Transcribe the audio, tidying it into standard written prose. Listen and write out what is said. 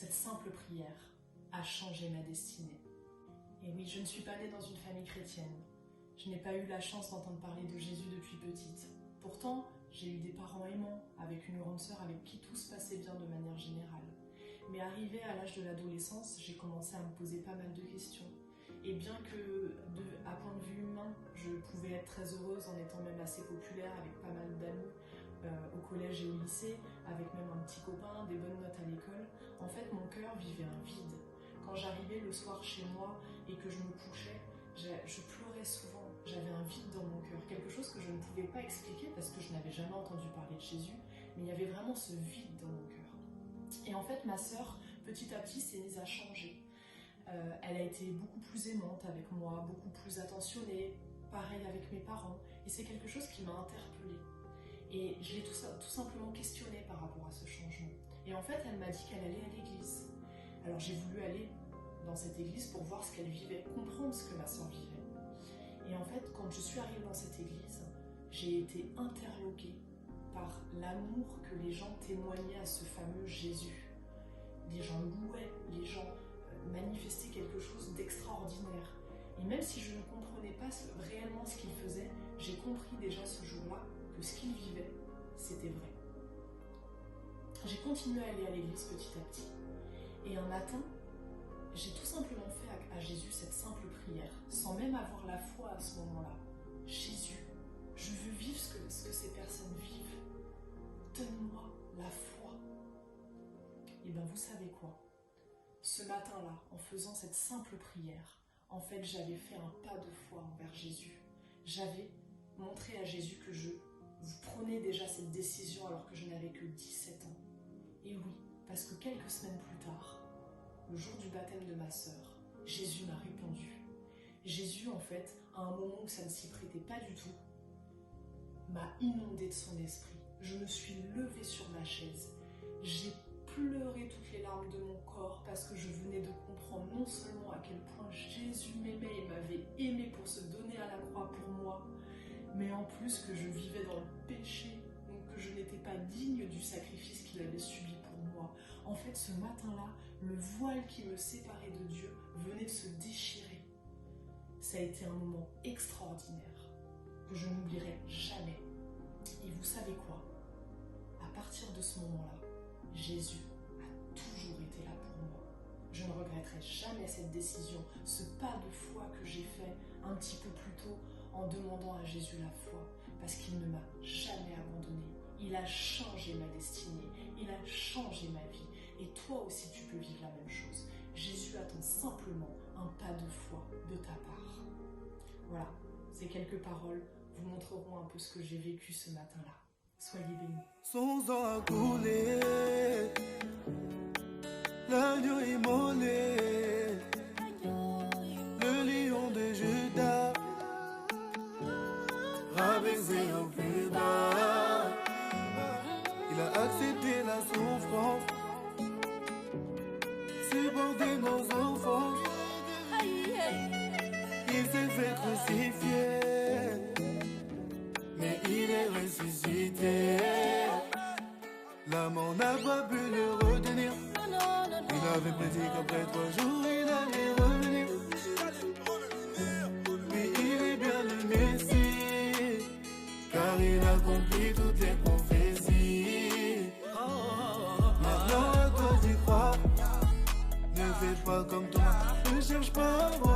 cette simple prière a changé ma destinée. Et oui, je ne suis pas née dans une famille chrétienne. Je n'ai pas eu la chance d'entendre parler de Jésus depuis petite. Pourtant, j'ai eu des parents aimants, avec une grande sœur avec qui tout se passait bien de manière générale. Mais arrivé à l'âge de l'adolescence, j'ai commencé à me poser pas mal de questions. Et bien que, à point de vue humain, je pouvais être très heureuse en étant même assez populaire, avec pas mal d'amis au collège et au lycée, avec même un petit copain, des bonnes notes à l'école, en fait mon cœur vivait un vide. Quand j'arrivais le soir chez moi et que je me couchais, je pleurais souvent, j'avais un vide dans mon cœur, quelque chose que je ne pouvais pas expliquer parce que je n'avais jamais entendu parler de Jésus, mais il y avait vraiment ce vide dans mon cœur. Et en fait, ma sœur, petit à petit, s'est mise à changer. Elle a été beaucoup plus aimante avec moi, beaucoup plus attentionnée, pareil avec mes parents, et c'est quelque chose qui m'a interpellée. Et je l'ai tout simplement questionnée par rapport à ce changement. Et en fait, elle m'a dit qu'elle allait à l'église. Alors j'ai voulu aller dans cette église pour voir ce qu'elle vivait, comprendre ce que ma sœur vivait. Et en fait, quand je suis arrivée dans cette église, j'ai été interloquée par l'amour que les gens témoignaient à ce fameux Jésus. Les gens louaient, les gens manifestaient quelque chose d'extraordinaire. Et même si je ne comprenais pas réellement ce qu'il faisait, j'ai compris déjà ce jour-là que ce qu'il vivait, c'était vrai. J'ai continué à aller à l'église petit à petit. Et un matin, j'ai tout simplement fait à Jésus cette simple prière, sans même avoir la foi à ce moment-là. Jésus, je veux vivre ce que ces personnes vivent. Donne-moi la foi. Et bien vous savez quoi? Ce matin-là, en faisant cette simple prière, en fait j'avais fait un pas de foi envers Jésus. J'avais montré à Jésus que je prenais déjà cette décision alors que je n'avais que 17 ans. Et oui, parce que quelques semaines plus tard, le jour du baptême de ma sœur, Jésus m'a répondu. Jésus, en fait, à un moment où ça ne s'y prêtait pas du tout, m'a inondé de son esprit. Je me suis levée sur ma chaise. J'ai pleuré toutes les larmes de mon corps parce que je venais de comprendre non seulement à quel point Jésus m'aimait et m'avait aimé pour se donner à la croix pour moi, mais en plus que je vivais dans le péché, donc que je n'étais pas digne du sacrifice qu'il avait subi pour moi. En fait, ce matin-là, le voile qui me séparait de Dieu venait de se déchirer. Ça a été un moment extraordinaire que je n'oublierai jamais. Et vous savez quoi? À partir de ce moment-là, Jésus a toujours été là pour moi. Je ne regretterai jamais cette décision, ce pas de foi que j'ai fait un petit peu plus tôt en demandant à Jésus la foi, parce qu'il ne m'a jamais abandonné. Il a changé ma destinée, il a changé ma vie. Et toi aussi tu peux vivre la même chose. Jésus attend simplement un pas de foi de ta part. Voilà, ces quelques paroles vous montreront un peu ce que j'ai vécu ce matin-là. Soyez bénis. Son sang a coulé, l'agneau immolé, le lion de Judas, rabaissé au plus bas. Il a accepté la souffrance, supporté nos offenses. Il s'est fait crucifier, mais il est ressuscité. La mort n'a pas pu le retenir. Il avait prédit qu'après 3 jours il allait revenir. Oui, il est bien le Messie, car il accomplit toutes les prophéties. Maintenant à toi d'y croire. Ne fais pas comme toi, ne cherche pas à voir.